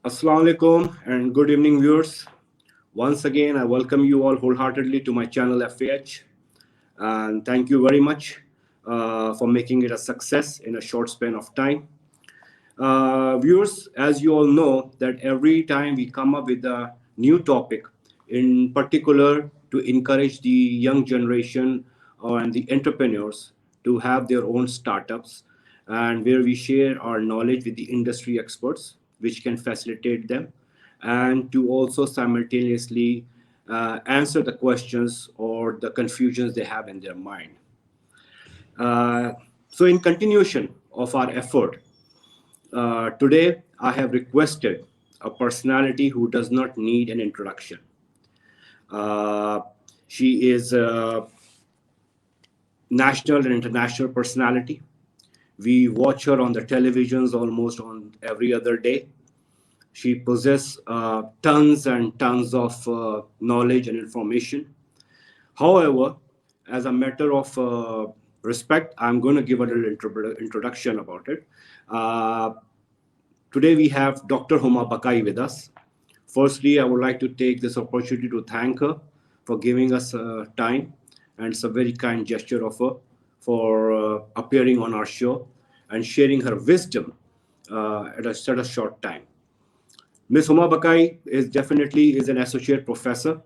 Assalamu alaikum and good evening, viewers. Once again, I welcome you all wholeheartedly to my channel FAH, and thank you very much for making it a success in a short span of time. Viewers, as you all know, that every time we come up with a new topic, in particular to encourage the young generation and the entrepreneurs to have their own startups, and where we share our knowledge with the industry experts, which can facilitate them, and to also simultaneously answer the questions or the confusions they have in their mind. So, in continuation of our effort, today, I have requested a personality who does not need an introduction. Uh, she is a national and international personality. We watch her on the televisions almost on every other day. She possesses tons and tons of knowledge and information. However, as a matter of respect, I'm going to give a little introduction about it. Uh, Today we have Dr. Huma Bakai with us. Firstly, I would like to take this opportunity to thank her for giving us time, and it's a very kind gesture of her for appearing on our show and sharing her wisdom at a short time. Ms. Huma Bakai is definitely is an associate professor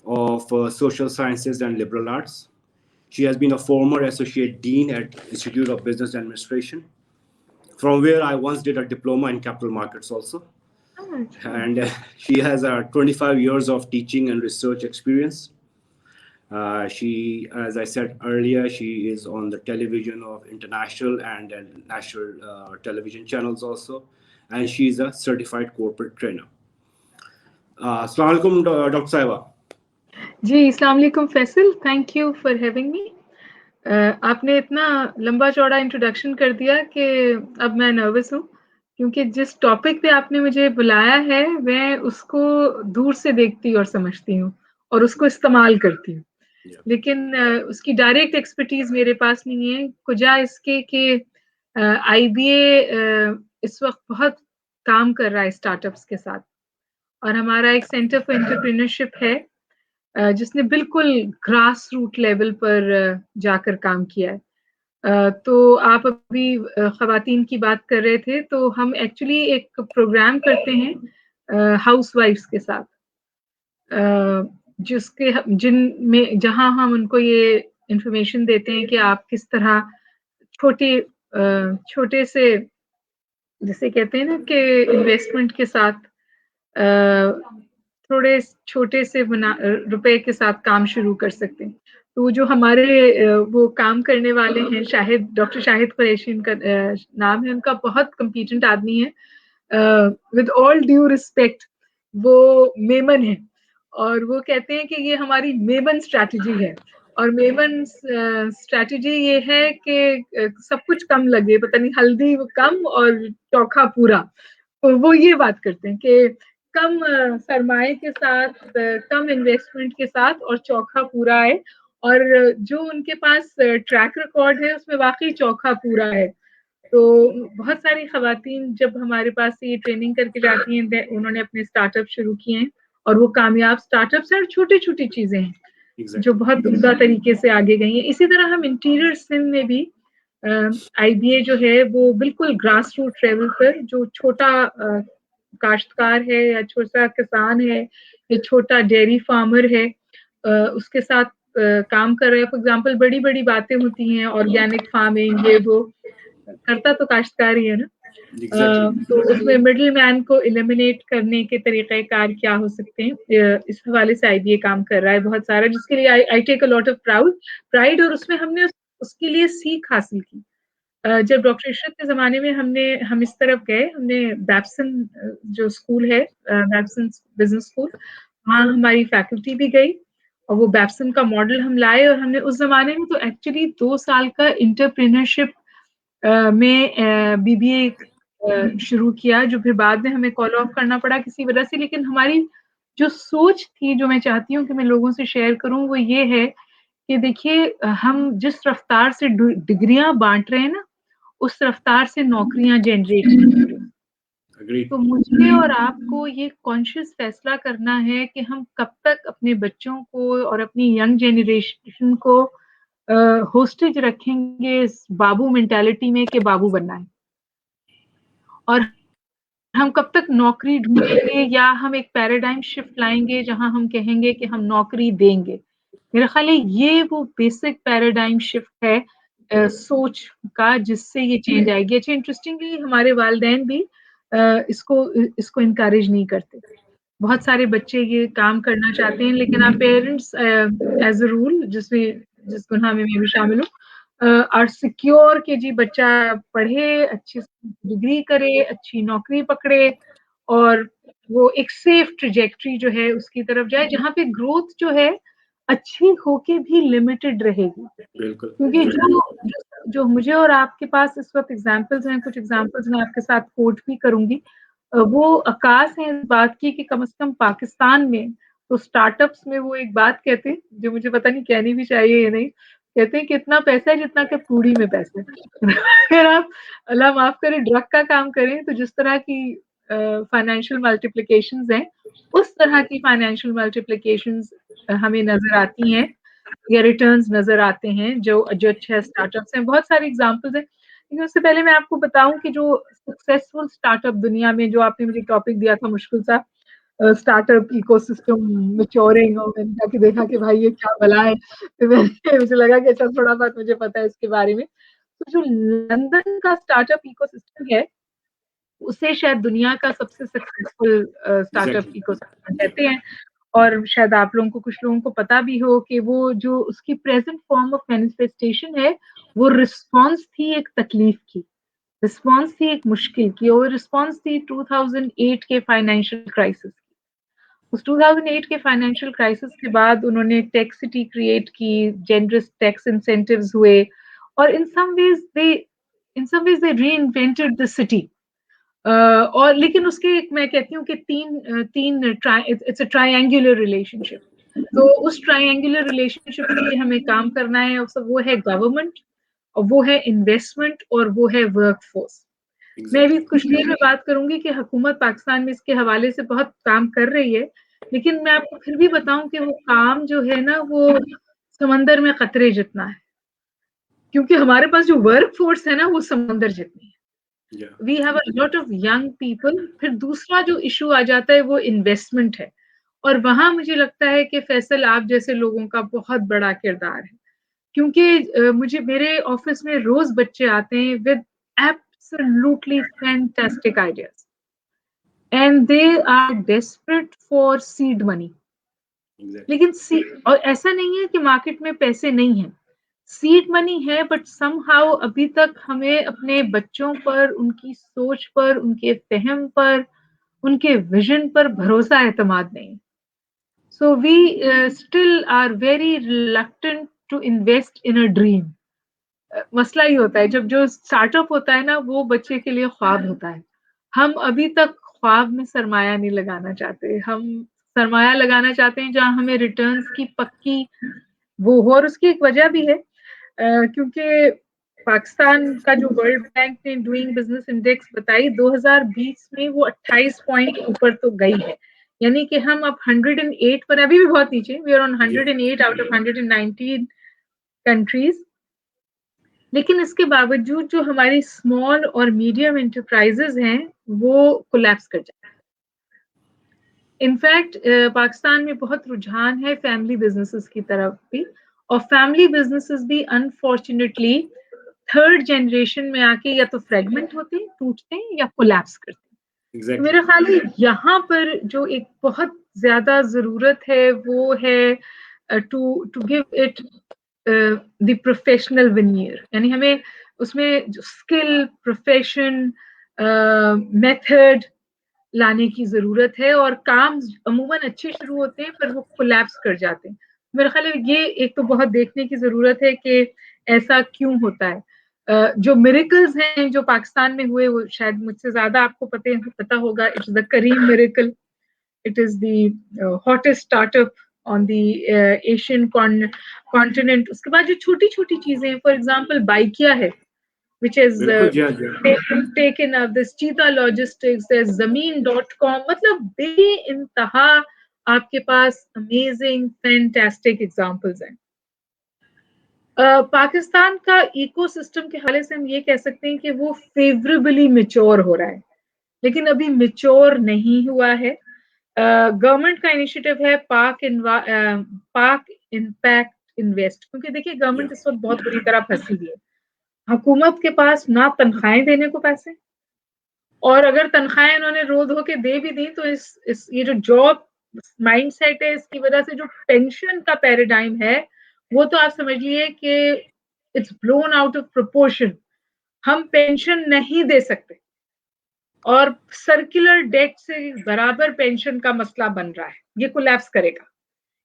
of social sciences and liberal arts. She has been a former associate dean at Institute of Business Administration, from where I once did a diploma in capital markets also. And she has 25 years of teaching and research experience. She, as I said earlier, she is on the television of international and national television channels also. And she is a certified corporate trainer. Assalamu alaikum, Dr. Saiba. जी अस्सलाम वालेकुम Faisal, thank you for having me. आपने इतना लंबा चौड़ा introduction कर दिया कि अब मैं नर्वस हूँ, क्योंकि जिस टॉपिक पे आपने मुझे बुलाया है मैं उसको दूर से देखती और समझती हूँ और उसको इस्तेमाल करती हूँ, लेकिन उसकी डायरेक्ट एक्सपर्टीज मेरे पास नहीं है। कुजा इसके कि IBA इस वक्त बहुत काम कर रहा है स्टार्टअप्स के साथ, और हमारा एक सेंटर फॉर एंटरप्रेन्योरशिप है जिसने बिल्कुल ग्रास रूट लेवल पर जाकर काम किया है। तो आप अभी ख़वातीन की बात कर रहे थे, तो हम एक्चुअली एक प्रोग्राम करते हैं हाउसवाइफ्स के साथ, जिनमें जहां हम उनको ये इंफॉर्मेशन देते हैं कि आप किस तरह छोटे से, जैसे कहते हैं ना कि इन्वेस्टमेंट के साथ थोड़े छोटे से रुपए के साथ काम शुरू कर सकते हैं। तो जो हमारे वो काम करने वाले हैं, शाहिद, डॉक्टर शाहिद कुरैशी उनका नाम है, उनका बहुत कॉम्पिटेंट आदमी है। विद ऑल ड्यू रिस्पेक्ट, वो मेमन है और वो कहते हैं कि ये हमारी मेमन स्ट्रैटेजी है, और मेमन स्ट्रैटेजी ये है कि सब कुछ कम लगे, पता नहीं हल्दी कम और चोखा पूरा। तो वो ये बात करते हैं कि कम सरमाए के साथ, कम इन्वेस्टमेंट के साथ और चौखा पूरा है, और जो उनके पास ट्रैक रिकॉर्ड है उसमें वाकई चौखा पूरा है। तो बहुत सारी खवातीन जब हमारे पास ये ट्रेनिंग करके जाती हैं, उन्होंने अपने स्टार्टअप शुरू किए हैं और वो कामयाब स्टार्टअप्स हैं और छोटी छोटी चीजें हैं जो बहुत उम्दा तरीके से आगे गई हैं। इसी तरह हम इंटीरियर सिंध में भी IBA जो है वो बिल्कुल ग्रास रूट लेवल पर, जो छोटा काश्तकार है या छोटा किसान है या छोटा डेयरी फार्मर है, उसके साथ काम कर रहे हैं। फॉर एग्जांपल बड़ी बड़ी बातें होती हैं, ऑर्गेनिक फार्मिंग, ये वो करता तो काश्तकार ही है ना। तो उसमें मिडिल मैन को एलिमिनेट करने के तरीक़ेकार क्या हो सकते हैं, इस हवाले से IBA काम कर रहा है बहुत सारा, जिसके लिए I take a lot of pride, और उसमें हमने उसके लिए सीख हासिल की। जब डॉक्टर इशरत के ज़माने में हम इस तरफ गए, हमने बैप्सन जो स्कूल है, बैप्सन बिजनेस स्कूल, वहाँ हमारी फैकल्टी भी गई और वो बैप्सन का मॉडल हम लाए, और हमने उस ज़माने में तो एक्चुअली 2 साल का एंटरप्रेन्योरशिप में BBA शुरू किया, जो फिर बाद में हमें कॉल ऑफ करना पड़ा किसी वजह से। लेकिन हमारी जो सोच थी, जो मैं चाहती हूँ कि मैं लोगों से शेयर करूँ, वो ये है कि देखिए, हम जिस रफ्तार से डिग्रियां बांट रहे हैं ना, उस रफ्तार से नौकरियां जनरेट कर रहे हैं। Agreed. तो मुझे और आपको ये कॉन्शियस फैसला करना है कि हम कब तक अपने बच्चों को और अपनी यंग जनरेशन को होस्टेज रखेंगे इस बाबू मेंटालिटी में कि बाबू बनना है, और हम कब तक नौकरी ढूंढेंगे, या हम एक पैराडाइम शिफ्ट लाएंगे जहां हम कहेंगे कि हम नौकरी देंगे। मेरा ख्याल है ये वो बेसिक पैराडाइम शिफ्ट है सोच का, जिससे ये चेंज आएगी। अच्छा, इंटरेस्टिंगली हमारे वालिदैन भी इसको इनकरेज नहीं करते। बहुत सारे बच्चे ये काम करना चाहते हैं, लेकिन आप पेरेंट्स एज अ रूल, जिस गुनाह में मैं भी शामिल हूँ, आर सिक्योर कि जी बच्चा पढ़े, अच्छी डिग्री करे, अच्छी नौकरी पकड़े, और वो एक सेफ ट्रेजेक्ट्री जो है उसकी तरफ जाए, जहाँ पे ग्रोथ जो है अच्छी होके भी लिमिटेड रहेगी। बिल्कुल। क्योंकि जो मुझे और आपके पास इस वक्त एग्जाम्पल्स हैं, कुछ एग्जाम्पल्स मैं आपके साथ कोट भी करूंगी, वो आकाश है इस बात की कि कम से कम पाकिस्तान में तो स्टार्टअप्स में वो एक बात कहते हैं जो मुझे पता नहीं कहनी भी चाहिए या नहीं, कहते हैं कि इतना पैसा है जितना कि पूड़ी में पैसा है। अगर आप, अल्लाह माफ करे, ड्रग का काम करें तो जिस तरह की फाइनेंशियल मल्टीप्लिकेशंस हैं, उस तरह की फाइनेंशियल मल्टीप्लिकेशंस हमें नजर आती हैं, या रिटर्न्स नजर आते हैं जो जो अच्छे स्टार्टअप्स हैं। बहुत सारे एग्जांपल्स हैं, लेकिन उससे पहले मैं आपको बताऊं कि जो सक्सेसफुल स्टार्टअप दुनिया में, जो आपने मुझे टॉपिक दिया था मुश्किल सा, स्टार्टअप इकोसिस्टम मैच्योरिंग, और मैंने जाके देखा कि भाई ये क्या भला है, तो मुझे लगा कि अच्छा थोड़ा बहुत मुझे पता है इसके बारे में। तो जो लंदन का स्टार्टअप इकोसिस्टम है, उसे शायद दुनिया का सबसे सक्सेसफुल स्टार्टअप Exactly. इकोसिस्टम कहते हैं। और शायद आप लोगों को, कुछ लोगों को पता भी हो कि वो जो उसकी प्रेजेंट फॉर्म ऑफ मैनिफेस्टेशन है, वो रिस्पॉन्स थी एक तकलीफ की, रिस्पॉन्स थी एक मुश्किल की, और रिस्पॉन्स थी 2008 के फाइनेंशियल क्राइसिस की। उस 2008 के फाइनेंशियल क्राइसिस के बाद उन्होंने टेक सिटी क्रिएट की, जेनरस टैक्स इंसेंटिव्स हुए, और in some ways they reinvented the city. और लेकिन उसके मैं कहती हूँ कि इट्स अ ट्रायंगुलर रिलेशनशिप। तो उस ट्रायंगुलर रिलेशनशिप के लिए हमें काम करना है, वो है गवर्नमेंट, और वो है इन्वेस्टमेंट, और वो है वर्कफोर्स। मैं भी कुछ देर में बात करूंगी कि हुकूमत पाकिस्तान में इसके हवाले से बहुत काम कर रही है, लेकिन मैं आपको फिर भी बताऊं कि वो काम जो है ना, वो समंदर में कतरे जितना है, क्योंकि हमारे पास जो वर्क फोर्स है ना, वो समंदर जितनी है। Yeah. We have a lot of young people. फिर दूसरा जो इशू आ जाता है वो इन्वेस्टमेंट है, और वहां मुझे लगता है कि फैसल आप जैसे लोगों का बहुत बड़ा किरदार है, क्योंकि मुझे मेरे ऑफिस में रोज बच्चे आते हैं with absolutely fantastic ideas, and they are desperate for seed money. Exactly. लेकिन और ऐसा नहीं है कि मार्केट में पैसे नहीं है, सीड मनी है, बट समहाउ अभी तक हमें अपने बच्चों पर, उनकी सोच पर, उनके फहम पर, उनके विजन पर भरोसा एतमाद नहीं। So we still are very reluctant to invest in a dream. मसला ही होता है, जब जो स्टार्टअप होता है ना, वो बच्चे के लिए ख्वाब होता है। हम अभी तक ख्वाब में सरमाया नहीं लगाना चाहते, हम सरमाया लगाना चाहते हैं जहां हमें रिटर्न्स की पक्की वो हो। और उसकी एक वजह भी है, क्योंकि पाकिस्तान का जो वर्ल्ड बैंक ने डूइंग बिजनेस इंडेक्स बताई 2020 में, वो 28 पॉइंट ऊपर तो गई है, यानी कि हम अब 108 पर, अभी भी बहुत नीचे, we are on 108 out of 119 countries. लेकिन इसके बावजूद जो हमारी स्मॉल और मीडियम एंटरप्राइजेस हैं, वो कोलैप्स कर जाए। इनफैक्ट पाकिस्तान में बहुत रुझान है फैमिली बिजनेसेस की तरफ भी, और फैमिली बिजनेसेस भी अनफॉर्चुनेटली थर्ड जनरेशन में आके या तो फ्रेगमेंट होते हैं, टूटते हैं, या कोलैप्स करते हैं। Exactly. मेरा ख्याल है यहाँ पर जो एक बहुत ज्यादा जरूरत है, वो है to give it the professional veneer, यानी हमें उसमें स्किल, प्रोफेशन, मेथड लाने की जरूरत है। और काम अमूमन अच्छे शुरू होते हैं, पर वो कोलैप्स कर जाते हैं। मेरा ख्याल है ये एक तो बहुत देखने की जरूरत है कि ऐसा क्यों होता है। जो मिरेकल्स हैं जो पाकिस्तान में हुए, वो शायद मुझसे ज्यादा आपको पता होगा। It's the Careem miracle, it is the hottest startup on the Asian continent. उसके बाद जो छोटी छोटी चीजें, फॉर एग्जांपल बाइकिया है, which is बिल्कुल जी हाँ जी हाँ। taken up this Cheetah Logistics, there's Zameen.com, मतलब बेइंतहा आपके पास amazing, fantastic examples हैं। पाकिस्तान का इकोसिस्टम के हवाले से हम ये कह सकते हैं कि वो फेवरेबली मैच्योर हो रहा है, लेकिन अभी मैच्योर नहीं हुआ है। गवर्नमेंट का इनिशिएटिव है पाक इम्पैक्ट इन्वेस्ट, क्योंकि देखिए गवर्नमेंट इस वक्त बहुत बुरी तरह फंसी हुई है। हुकूमत के पास ना तनख्वाहें देने को पैसे, और अगर तनख्वाहें इन्होंने रो धो के दे भी दी तो इस ये जो जॉब माइंडसेट है, इसकी वजह से जो पेंशन का पैराडाइम है वो तो आप समझिए कि it's blown out of proportion. हम पेंशन नहीं दे सकते और सर्कुलर डेट से बराबर पेंशन का मसला बन रहा है, ये कोलैप्स करेगा।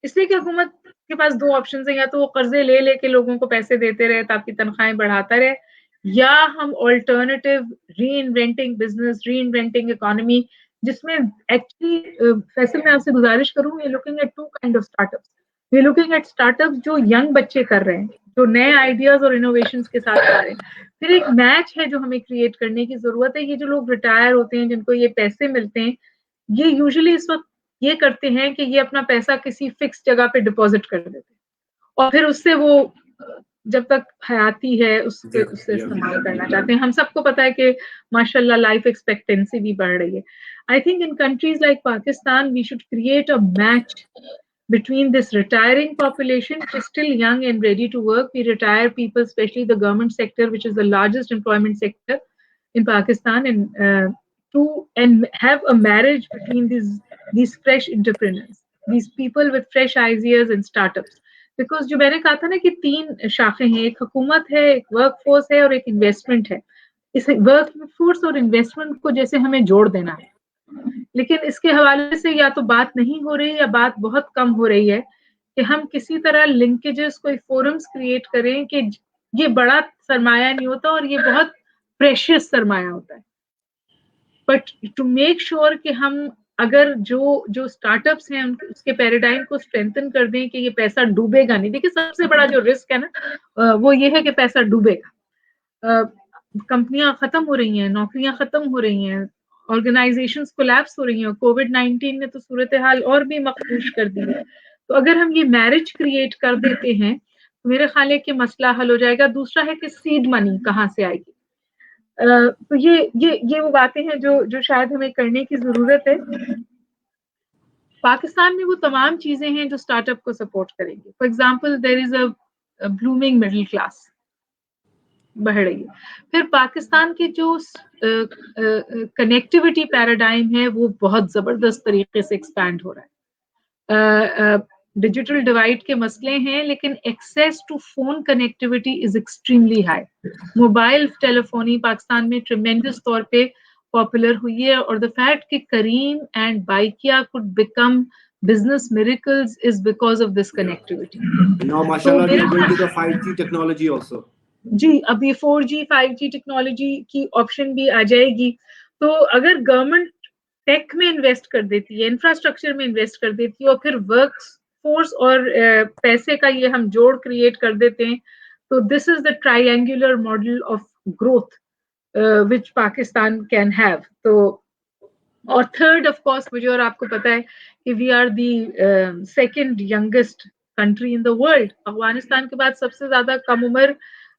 इसलिए कि हुकूमत के पास दो ऑप्शन है, या तो वो कर्जे ले लेके लोगों को पैसे देते रहे ताकि तनख्वाहें बढ़ाता रहे, या हम alternative reinventing business, reinventing economy, जिसमें एक्चुअली फैसल मैं आपसे गुजारिश करूँ, we looking at two kind of startups. We looking at startups जो यंग बच्चे कर रहे हैं, जो नए आइडियाज और इनोवेशंस के साथ आ रहे हैं। फिर एक मैच है जो हमें क्रिएट करने की जरूरत है। ये जो लोग रिटायर होते हैं, जिनको ये पैसे मिलते हैं, ये यूजुअली इस वक्त ये करते हैं कि ये अपना पैसा किसी फिक्स जगह पे डिपॉजिट कर देते हैं और फिर उससे वो जब तक हयाती है उससे इस्तेमाल करना चाहते हैं। हम सबको पता है कि माशाल्लाह लाइफ एक्सपेक्टेंसी भी बढ़ रही है। I think in countries like Pakistan we should create a match between this retiring population, which is still young and ready to work. We retire people, especially the government sector, which is the largest employment sector in Pakistan, and have a marriage between these fresh entrepreneurs, these people with fresh ideas and startups. Because जो मैंने कहा था ना कि तीन शाखें हैं, एक हुकूमत है, एक वर्क फोर्स है और एक इन्वेस्टमेंट है। इस वर्क फोर्स और इन्वेस्टमेंट को जैसे हमें जोड़ देना है, लेकिन इसके हवाले से या तो बात नहीं हो रही या बात बहुत कम हो रही है कि हम किसी तरह लिंकेजेस, कोई फोरम्स क्रिएट करें कि ये बड़ा सरमाया नहीं होता और ये बहुत प्रेशियस सरमाया होता है। बट टू मेक श्योर कि हम अगर जो स्टार्टअप्स हैं उसके पैराडाइम को स्ट्रेंथन कर दें कि ये पैसा डूबेगा नहीं। देखिए सबसे बड़ा जो रिस्क है ना वो ये है कि पैसा डूबेगा। कंपनियां खत्म हो रही हैं, नौकरियां खत्म हो रही हैं, ऑर्गेनाइजेशंस कोलैप्स हो रही हैं। कोविड-19 ने तो सूरत हाल और भी मखदूश कर दी है। तो अगर हम ये मैरिज क्रिएट कर देते हैं तो मेरे ख्याल है कि मसला हल हो जाएगा। दूसरा है कि सीड मनी कहाँ से आएगी। तो ये वो बातें हैं जो शायद हमें करने की जरूरत है। पाकिस्तान में वो तमाम चीजें हैं जो स्टार्टअप को सपोर्ट करेंगे। For example there is a blooming middle class बढ़ रही है। फिर पाकिस्तान की जो कनेक्टिविटी पैराडाइम है वो बहुत जबरदस्त तरीके से एक्सपैंड हो रहा है। डिजिटल डिवाइड के मसले हैं, लेकिन access to phone connectivity is extremely high. Mobile telephony Pakistan में ट्रेमेंडस तौर पे पॉपुलर हुई है, और द फैक्ट कि Careem and Bykea could become business miracles is because of this connectivity. Now, mashallah, we are going to the 5G technology also. जी, अब ये 4G 5G technology की ऑप्शन भी आ जाएगी। तो अगर गवर्नमेंट टेक में इन्वेस्ट कर देती है, इंफ्रास्ट्रक्चर में इन्वेस्ट कर देती है, और फिर वर्क फोर्स और पैसे का ये हम जोड़ क्रिएट कर देते हैं, तो this is the triangular model of growth which Pakistan can have. तो और थर्ड ऑफ कोर्स मुझे और आपको पता है कि we are the second youngest country in the world. Afghanistan के बाद सबसे ज्यादा कम उम्र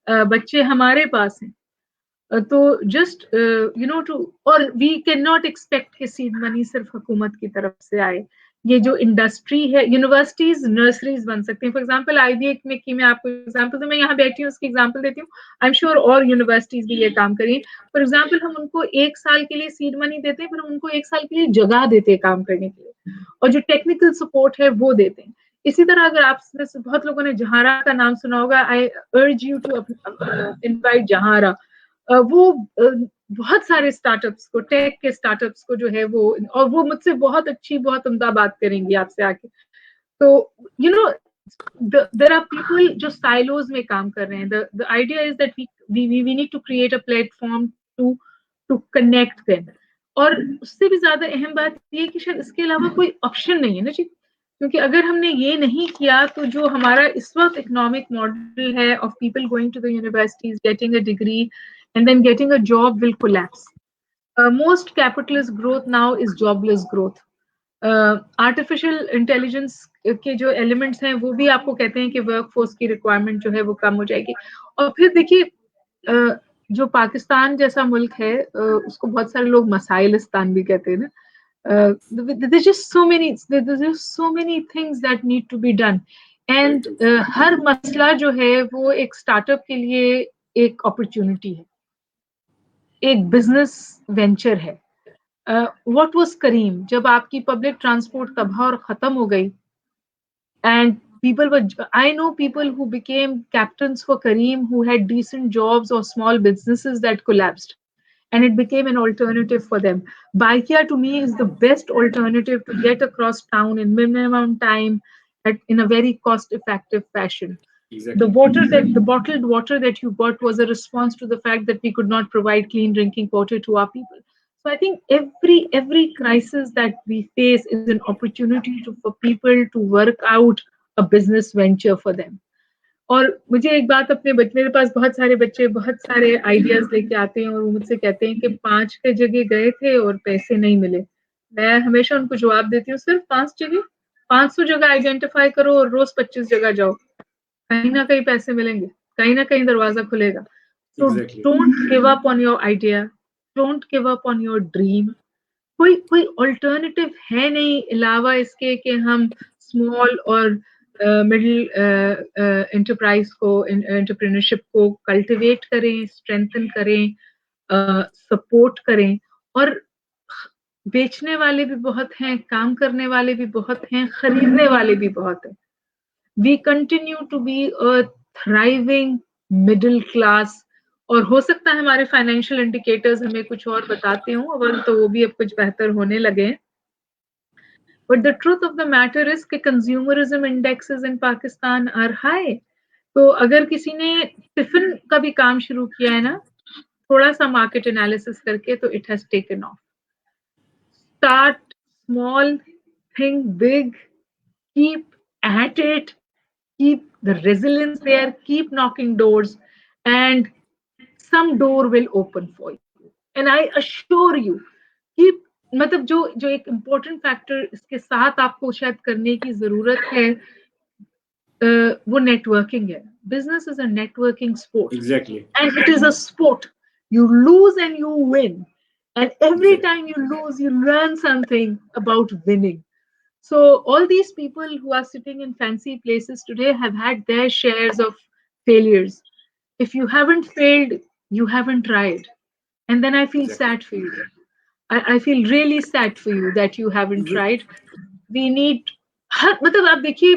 बच्चे हमारे पास हैं। तो जस्ट यू नो टू, और वी कैन नॉट एक्सपेक्ट कि सीड मनी सिर्फ हुकूमत की तरफ से आए। ये जो इंडस्ट्री है, यूनिवर्सिटीज नर्सरीज बन सकते हैं। फॉर एग्जांपल आईबीए में की मैं आपको एग्जांपल दूं, मैं यहाँ बैठी हूँ उसकी एग्जांपल देती हूँ। आई एम श्योर और यूनिवर्सिटीज भी ये काम करें। फॉर एग्जांपल हम उनको 1 साल के लिए सीड मनी देते हैं, फिर हम उनको 1 साल के लिए जगह देते हैं काम करने के लिए, और जो टेक्निकल सपोर्ट है वो देते हैं। इसी तरह अगर आप में से बहुत लोगों ने जहारा का नाम सुना होगा, आई अर्ज यू टू इनवाइट जहारा। वो बहुत सारे स्टार्टअप्स को, टेक के स्टार्टअप्स को जो है वो, और वो मुझसे बहुत अच्छी, बहुत उम्दा बात करेंगी आपसे आके। तो you know there are people जो साइलोज में काम कर रहे हैं। The idea is that we need to create a platform to connect them. और उससे भी ज्यादा अहम बात ये कि शायद इसके अलावा कोई ऑप्शन नहीं है ना जी, क्योंकि अगर हमने ये नहीं किया तो जो हमारा इस वक्त इकोनॉमिक मॉडल है of people going to the universities, getting a degree, and then getting a job will collapse. Most capitalist growth now is jobless growth. Artificial intelligence के जो एलिमेंट्स हैं वो भी आपको कहते हैं कि वर्क फोर्स की रिक्वायरमेंट जो है वो कम हो जाएगी. और फिर देखिए जो पाकिस्तान जैसा मुल्क है उसको बहुत सारे लोग मसाइलिस्तान भी कहते हैं ना. there's just so many things that need to be done and हर मसला जो है वो एक स्टार्टअप के लिए एक अपॉर्चुनिटी है, एक बिजनेस वेंचर है. What was Kareem? जब आपकी पब्लिक ट्रांसपोर्ट तबाह और खत्म हो गई and people were, I know people who became captains for Kareem who had decent jobs or small businesses that collapsed and it became an alternative for them. Baikia to me is the best alternative to get across town in minimum time in a very cost effective fashion. Exactly. The bottled water that you got was a response to the fact that we could not provide clean drinking water to our people. So I think every crisis that we face is an opportunity for people to work out a business venture for them. और मुझे एक बात अपने मेरे पास बहुत सारे बच्चे बहुत सारे आइडियाज लेके आते हैं और वो मुझसे कहते हैं कि 5 के जगह गए थे और पैसे नहीं मिले. मैं हमेशा उनको जवाब देती हूँ सिर्फ 5 जगह 500 जगह आइडेंटिफाई करो और रोज 25 जगह जाओ, कहीं ना कहीं पैसे मिलेंगे, कहीं ना कहीं दरवाजा खुलेगा. So don't give up on your idea, don't give up on your dream. कोई अल्टरनेटिव है नहीं अलावा इसके कि हम स्मॉल और मिडिल एंटरप्राइज को एंटरप्रेन्योरशिप को कल्टिवेट करें, स्ट्रेंथन करें, सपोर्ट करें. और बेचने वाले भी बहुत हैं, काम करने वाले भी बहुत हैं, खरीदने वाले भी बहुत हैं. We continue to be a thriving middle class. और हो सकता है हमारे फाइनेंशियल इंडिकेटर्स हमें कुछ और बताते हों, अगर तो वो भी अब कुछ बेहतर होने लगे हैं. But the truth of the matter is कि consumerism indexes in Pakistan are high. तो अगर किसी ने टिफिन का भी काम शुरू किया है ना, थोड़ा सा मार्केट एनालिसिस करके, तो it has taken off. Start small, think big, keep at it, keep the resilience there, keep knocking doors, and some door will open for you. And I assure you, keep मतलब जो एक important factor इसके साथ आपको शायद करने की जरूरत है वो networking है. Business is a networking sport. Exactly. And it is a sport. You lose and you win. And every time you lose, you learn something about winning. So all these people who are sitting in fancy places today have had their shares of failures. If you haven't failed, you haven't tried. And then I feel sad for you. I feel really sad for you that you haven't tried. We need, मतलब आप देखिए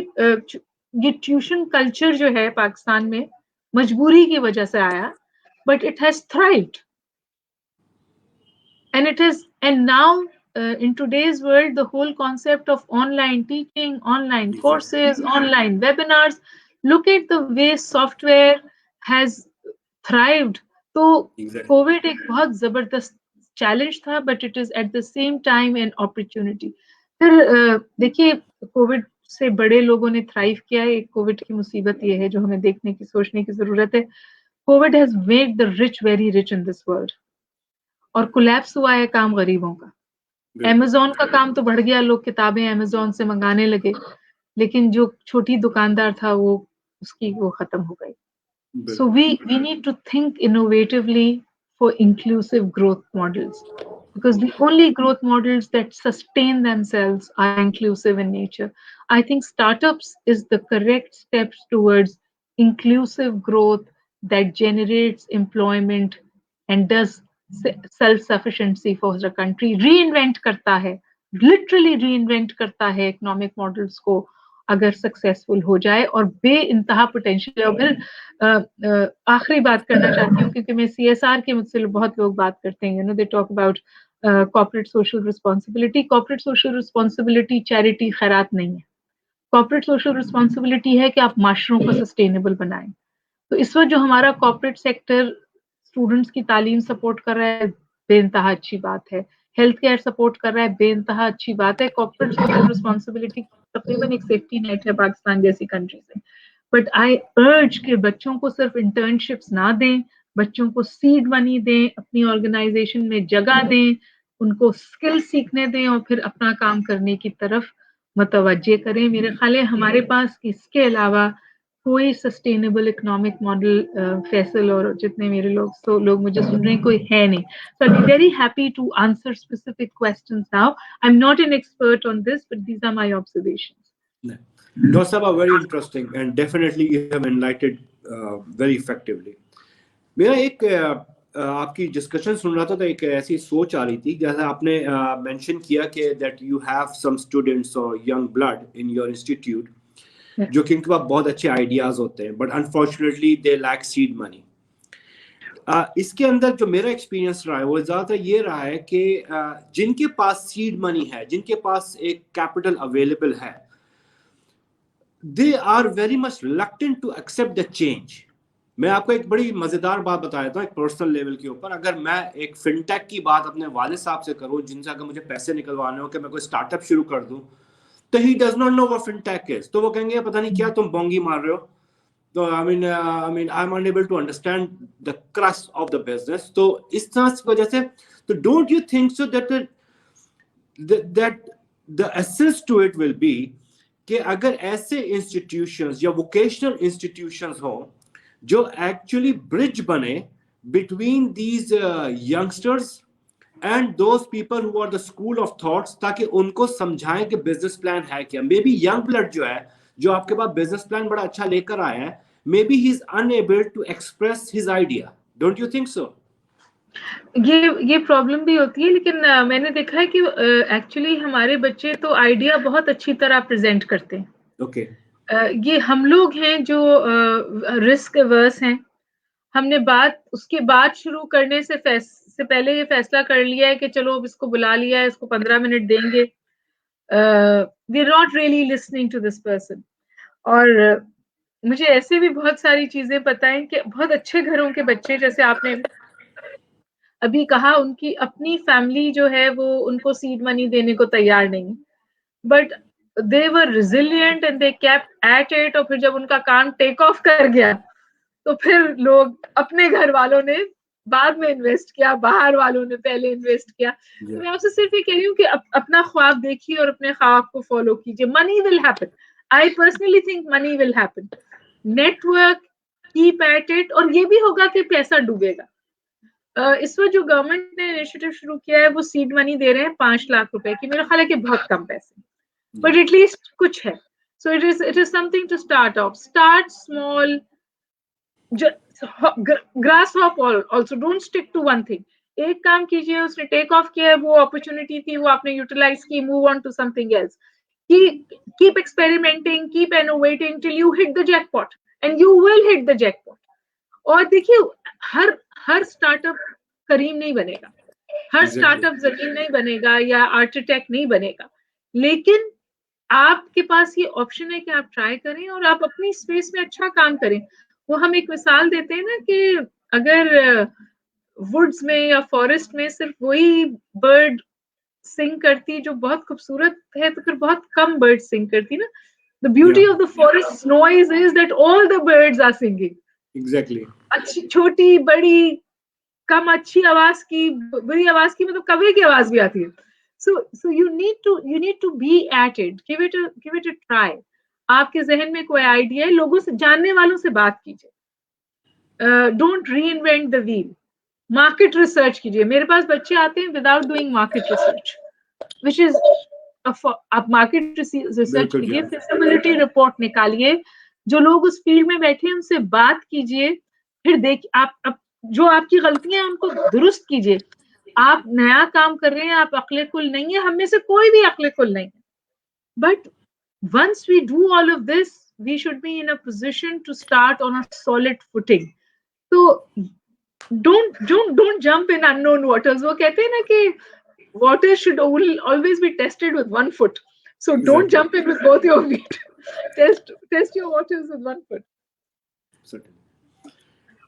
ये tuition culture जो है पाकिस्तान में मजबूरी की वजह से आया, but it has thrived. And now in today's world, the whole concept of online teaching, online courses, online webinars, look at the way software has thrived. तो COVID एक बहुत जबरदस्त चैलेंज था, but it is at the same time an opportunity. फिर देखिए Covid से बड़े लोगों ने थ्राइव किया है. कोविड की मुसीबत ये है जो हमें देखने की सोचने की जरूरत है. Covid has made the rich very rich in this world और कोलैप्स हुआ है काम गरीबों का. अमेज़न का काम तो बढ़ गया, लोग किताबें अमेज़न से मंगाने लगे, लेकिन जो छोटी दुकानदार था वो खत्म हो गई. So we need to think innovatively for inclusive growth models, because the only growth models that sustain themselves are inclusive in nature. I think startups is the correct steps towards inclusive growth that generates employment and does self-sufficiency for the country. Reinvent करता है, literally reinvent करता है economic models को अगर successful हो जाए और बेइंतहा potential है. फिर आखिरी बात करना चाहती हूँ क्योंकि मैं CSR के मुझसे बहुत लोग बात करते हैं, they talk about corporate social responsibility. Corporate social responsibility charity खैरात नहीं है. कॉर्पोरेट सोशल रिस्पॉन्सिबिलिटी है कि आप माशरों को सस्टेनेबल बनाएं. तो इस वक्त जो हमारा कॉर्पोरेट सेक्टर स्टूडेंट्स की तालीम सपोर्ट कर रहा है, बेइंतहा अच्छी बात है. हेल्थ केयर सपोर्ट कर रहा है, बेइंतहा अच्छी बात है. कॉर्पोरेट सोशल रिस्पॉन्सिबिलिटी तकरीबन एक सेफ्टी नेट है पाकिस्तान जैसी कंट्री से. बट आई अर्ज के बच्चों को सिर्फ इंटर्नशिप्स ना दें, बच्चों को सीड मनी दें, अपनी ऑर्गेनाइजेशन में जगह दें, उनको स्किल सीखने दें और फिर अपना काम करने की तरफ मतवज्जे करें। मेरे ख्याल है हमारे पास इसके अलावा कोई सस्टेनेबल इकोनॉमिक मॉडल फैसल और जितने मेरे लोग मुझे सुन रहे हैं कोई है नहीं. So I'll be very happy to answer specific questions now. I'm not an expert on this, but these are my observations. Those are very interesting and definitely you have enlightened very effectively. मेरा एक आपकी discussion सुन रहा था तो एक ऐसी सोच आ रही थी जैसे आपने मेंशन किया कि that you have some students और young blood in your institute जो कि इनके पास बहुत अच्छे आइडियाज होते हैं but unfortunately they lack seed money. इसके अंदर जो मेरा एक्सपीरियंस रहा है वो ज़्यादातर ये रहा है कि जिनके पास सीड मनी है, जिनके पास एक कैपिटल अवेलेबल है, they are very much reluctant to accept the change. मैं आपको एक बड़ी मजेदार बात बता देता हूँ एक पर्सनल लेवल के ऊपर. अगर मैं एक फिनटेक की बात अपने वालिद साहब से करूँ जिनसे अगर मुझे पैसे निकलवाने हो कि मैं कोई स्टार्टअप शुरू कर दूँ, तो he does not know what fintech is. तो वो कहेंगे पता नहीं क्या तुम बोंगी मार रहे हो. तो I mean I'm unable to understand the crust of the business. तो इस तरह की वजह से तो don't you think so that the essence to it will be कि अगर ऐसे institutions या vocational institutions हो जो actually bridge बने between these youngsters and those people who are the school of thoughts, ताकि उनको समझाएं कि business plan है क्या. Maybe young blood जो है जो आपके पास business plan बड़ा अच्छा लेकर आया है, maybe he is unable to express his idea. Don't you think so? ये प्रॉब्लम भी होती है लेकिन मैंने देखा है कि एक्चुअली हमारे बच्चे तो आइडिया बहुत अच्छी तरह प्रेजेंट करते हैं. Okay. ये हम लोग हैं जो रिस्क अवर्स हैं. हमने बात उसके बाद शुरू करने से पहले ये फैसला कर लिया है कि चलो अब इसको बुला लिया है, इसको 15 मिनट देंगे. We are not really listening to this person. और मुझे ऐसे भी बहुत सारी चीजें पता है कि बहुत अच्छे घरों के बच्चे, जैसे आपने अभी कहा, उनकी अपनी फैमिली जो है वो उनको सीड मनी देने को तैयार नहीं, but they were resilient and they kept at it. और फिर जब उनका काम टेक ऑफ कर गया तो फिर लोग अपने घर वालों ने बाद में इन्वेस्ट किया, बाहर वालों ने पहले इन्वेस्ट किया. तो मैं आपसे सिर्फ ये कह रही हूँ कि अपना ख्वाब देखिए और अपने ख्वाब को फॉलो कीजिए. Money will happen. I personally think money will happen. Network, keep at it. और ये भी होगा कि पैसा डूबेगा. इस वक्त जो गवर्नमेंट ने इनिशिएटिव शुरू किया है वो सीड मनी दे रहे हैं 5 लाख रुपए की. मेरा ख्याल है कि बहुत कम पैसे, बट एटलीस्ट कुछ है. So it is something to start off. Start small. Grass hop also. Don't stick to one thing. एक काम कीजिए, उसने टेक ऑफ किया, वो अपॉर्चुनिटी थी, वो आपने यूटिलाइज की, move on to something else. Keep experimenting, keep innovating till you hit the jackpot, and you will hit the jackpot. और देखिए हर स्टार्टअप करीम नहीं बनेगा, हर स्टार्टअप जमीन नहीं बनेगा या आर्किटेक्ट नहीं बनेगा, लेकिन आपके पास ये ऑप्शन है कि आप ट्राई करें और आप अपनी स्पेस में अच्छा काम करें. वो हम एक मिसाल देते हैं ना कि अगर वुड्स में या फॉरेस्ट में सिर्फ वही बर्ड सिंग करती जो बहुत खूबसूरत है तो फिर बहुत कम बर्ड सिंग करती ना. The beauty of the forest noise is that all the birds are singing. Exactly. अच्छी, छोटी, बड़ी, कम अच्छी आवाज की, बुरी आवाज की, मतलब कौवे की आवाज भी आती है. So you need to be at it. Give it a try. आपके जहन में कोई आइडिया है, लोगों से, जानने वालों से बात कीजिए. Don't reinvent the wheel. Market research कीजिए. मेरे पास बच्चे आते हैं without doing market research, which is आप मार्केट रिसर्च कीजिए, फिजिबिलिटी रिपोर्ट निकालिए, जो लोग उस फील्ड में बैठे हैं उनसे बात कीजिए, फिर देखिए आप जो आपकी गलतियां हैं उनको दुरुस्त कीजिए. आप नया काम कर रहे हैं, आप अक्ले कुल नहीं है, हम में से कोई भी अक्ले कुल नहीं है, but once we do all of this we should be in a position to start on a solid footing. So don't jump in unknown waters. वो कहते हैं ना कि water should always be tested with one foot. So don't jump in with both your feet. Test your waters with one foot.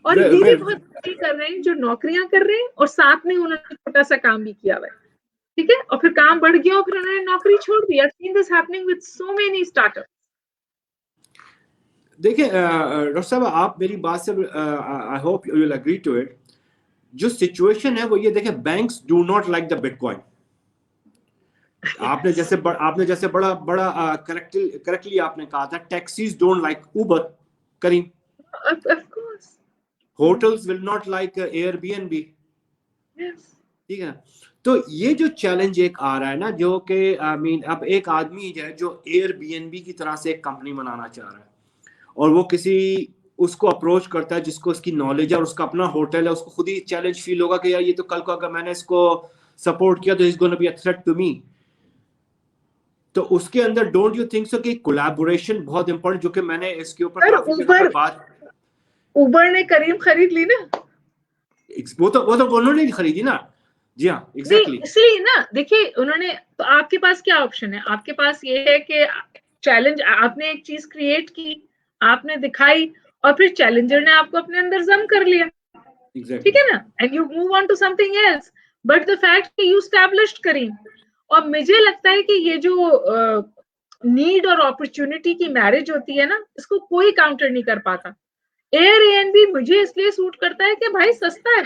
और ये भी बहुत अच्छी कर रहे हैं जो नौकरियां कर रहे हैं और साथ में उन्होंने छोटा सा काम भी किया हुआ है, ठीक है, और फिर काम बढ़ गया और फिर उन्होंने नौकरी छोड़ दी. I've seen this happening with so many startups. देखिए डॉक्टर साहब, आप मेरी बात से I hope you will agree to it. जो सिचुएशन है वो ये देखें, banks do not like the bitcoin. आपने जैसे बड़ा बड़ा करेक्टली आपने कहा था, taxis don't like Uber, Careem. Of course. Hotels will not like Airbnb. Yes. ठीक है। तो ये जो चैलेंज एक आ रहा है ना, जो कि आई मीन अब एक आदमी है जो एयरबीएनबी की तरह से एक कंपनी बनाना चाह रहा है, और वो किसी उसको अप्रोच करता है जिसको उसकी नॉलेज है और उसका अपना होटल है, उसको खुद ही चैलेंज फील होगा कि यार ये तो कल को अगर मैंने इसको सपोर्ट किया तो is gonna be a threat to me. तो उसके अंदर डोंट यू थिंक सो कि कोलैबोरेशन बहुत इंपॉर्टेंट, जो कि मैंने इसके ऊपर काफी जगह पर बात। उबर ने करीम खरीद ली ना, वो तो उन्होंने नहीं खरीदी ना। जी हाँ, एग्जैक्टली। इसलिए ना, देखिए उन्होंने, तो आपके पास क्या ऑप्शन है? आपके पास ये है कि चैलेंज, आपने एक चीज क्रिएट की, आपने दिखाई, और फिर चैलेंजर ने आपको अपने अंदर जम कर लिया, ठीक है ना, and you move on to something else. But the fact कि यू एस्टैब्लिश्ड करीम, और मुझे लगता है कि ये जो नीड और अपॉर्चुनिटी की मैरिज होती है ना, इसको कोई काउंटर नहीं कर पाता। एयरबीएनबी मुझे इसलिए सूट करता है कि भाई सस्ता है,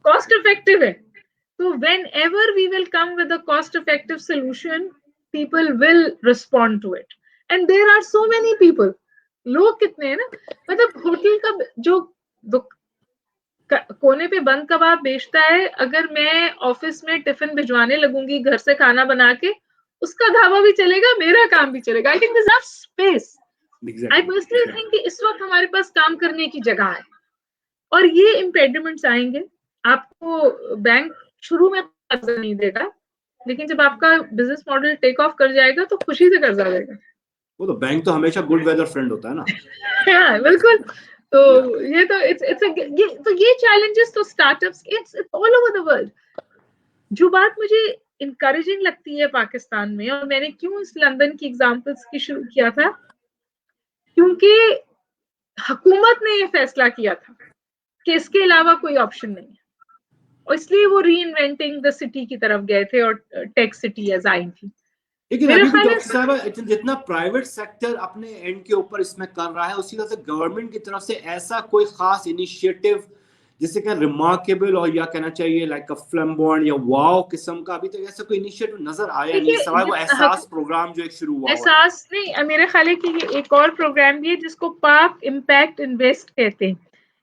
कॉस्ट इफेक्टिव है। So whenever we will come with a cost-effective solution, people will respond to it. And there are so many people. लोग कितने हैं ना, मतलब होटल का जो कोने पे बंद कबाब बेचता है, अगर मैं ऑफिस में टिफिन भिजवाने लगूंगी घर से खाना बना के, उसका ढाबा भी चलेगा, मेरा काम भी चलेगा। I think this have space. I personally think कि इस वक्त हमारे पास काम करने की जगह है, और ये इम्पेडिमेंट्स आएंगे। आपको बैंक शुरू में कर्जा नहीं देगा, लेकिन जब आपका बिजनेस मॉडल टेक ऑफ कर जाएगा तो खुशी से कर्जा देगा। वो तो बैंक तो हमेशा गुड वेदर फ्रेंड होता है ना। हाँ, बिल्कुल। तो ये तो ये चैलेंजेस तो startups, it's all over the world. जो बात मुझे इनकरेजिंग लगती है पाकिस्तान में, और मैंने क्यों इस लंदन की एग्जांपल्स की शुरू किया था, क्योंकि हुकूमत ने ये फैसला किया था कि इसके अलावा कोई ऑप्शन नहीं है, और इसलिए वो री इन्वेंटिंग द सिटी की तरफ गए थे और टेक सिटी आई थी। लेकिन अभी भी डॉक्टर साहब, जितना प्राइवेट सेक्टर अपने एंड के ऊपर इसमें कर रहा है, उसी तरह से गवर्नमेंट की तरफ से ऐसा कोई खास इनिशिएटिव जिसे क्या रिमार्केबल और या कहना चाहिए लाइक अ फ्लैम्बॉयंट या वाव किस्म का अभी तक ऐसा कोई इनिशिएटिव नजर आया नहीं, सवाल वो एहसास प्रोग्राम जो एक शुरू हुआ है। एहसास नहीं, मेरे ख्याल है कि ये एक और प्रोग्राम भी है जिसको पाक इम्पैक्ट इन्वेस्ट कहते हैं।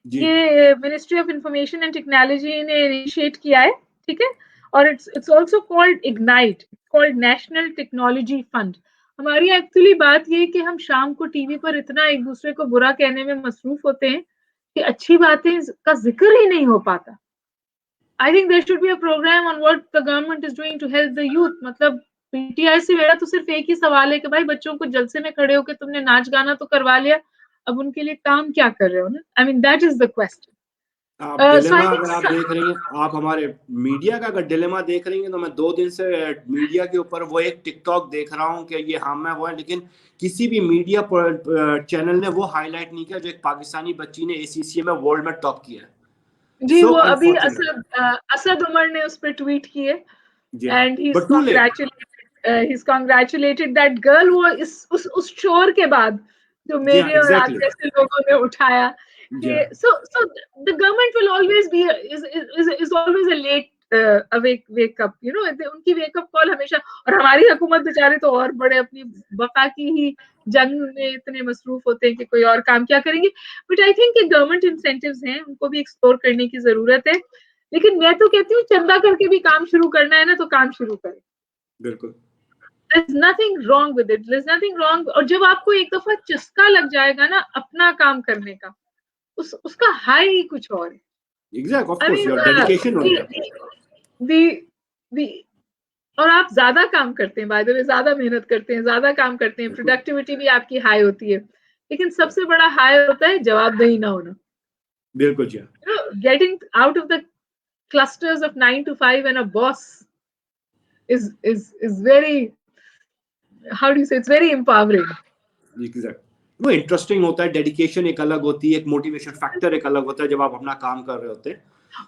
ये ministry of information and technology ने इनिशिएट किया है, ठीक है, और it's also called ignite, called national technology fund. हमारी एक्चुअली बात ये कि हम शाम को टीवी पर इतना एक दूसरे को बुरा कहने में मसरूफ होते हैं कि अच्छी बातें का जिक्र ही नहीं हो पाता। I think there should be a program on what the government is doing to help the youth. मतलब पीटीआई से मेरा तो सिर्फ एक ही सवाल है कि भाई बच्चों को जलसे में खड़े होकर तुमने नाच गाना तो करवा लिया, अब उनके लिए काम क्या कर रहे हो ना? I mean that is the question. Dilemma अगर आप देख रही हैं, आप हमारे मीडिया का अगर डिलेमा देख रही हैं, तो मैं 2 दिन से मीडिया के ऊपर वो एक टिकटॉक देख रहा हूँ कि ये हम है वो है, लेकिन किसी भी मीडिया चैनल ने वो हाईलाइट नहीं किया जो एक पाकिस्तानी बच्ची ने एसीसीए में वर्ल्ड में टॉप किया है। जी, वो अभी असद उमर ने उस पर ट्वीट किए, and he is congratulated that girl. वो उस शोर के बाद जो मेरे और आप जैसे लोगों ने उठाया कि so the government will always be is always a late wake up, you know, उनकी वेक अप कॉल हमेशा। और हमारी हुकूमत बेचारे तो और बड़े अपनी बका की ही जंग में इतने मसरूफ होते हैं कि कोई और काम क्या करेंगे। बट आई थिंक कि गवर्नमेंट इंसेंटिव्स हैं, उनको भी एक्सप्लोर करने की जरूरत है। लेकिन मैं तो कहती हूँ चंदा करके भी काम शुरू करना है ना, तो काम शुरू करें। बिल्कुल, There's nothing wrong with it. There's nothing wrong। और जब आपको एक दफा चस्का लग जाएगा ना अपना काम करने का, उसका हाई ही कुछ और है। Exactly, of course, your dedication होता है। और आप ज्यादा काम करते हैं, बाय द वे ज्यादा मेहनत करते हैं, ज्यादा काम करते हैं, प्रोडक्टिविटी भी आपकी हाई होती है। लेकिन सबसे बड़ा हाई होता है जवाबदेही ना होना। बिल्कुल जी। Getting out of the clusters of 9 to 5 and a boss is very, how do you say, it's very empowering. Exactly. वो इंटरेस्टिंग होता है, डेडिकेशन एक अलग होती है, एक मोटिवेशन फैक्टर एक अलग होता है जब आप अपना काम कर रहे होते हैं।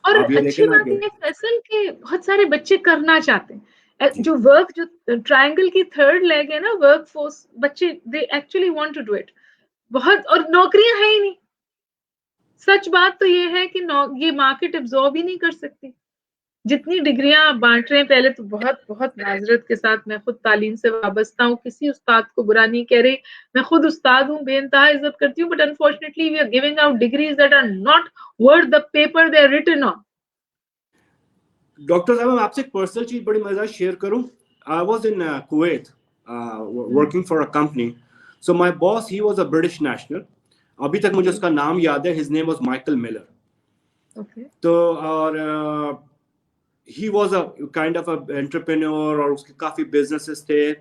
और अच्छी बात है फैसल के बहुत सारे बच्चे करना चाहते हैं, जो ट्रायंगल की थर्ड लेग है ना, वर्क फोर्स, बच्चे they actually want to do it. बहुत, और नौकरियां है ही नहीं। सच बात तो ये है कि ये मार्केट एब्जॉर्ब ही नहीं कर सकती। जितनी डिग्रियां आप बांट रहे हैं, पहले तो बहुत बहुत माजरत के साथ, मैं खुद तालीम से वाबस्ता हूँ, किसी उस्ताद को बुरा नहीं कह रही, मैं खुद उस्ताद हूँ, बेइंतहा इज्जत करती हूँ, but unfortunately we are giving out degrees that are not worth the paper they are written on. Doctor साहब, मैं आपसे एक पर्सनल चीज बड़ी मजेदार शेयर करूं। I was in Kuwait working for a company. So my boss, he was a British national. अभी तक मुझे उसका नाम याद है, his name was Michael Miller. तो और he was a kind of a entrepreneur, और उसके काफी बिजनेसेस थे,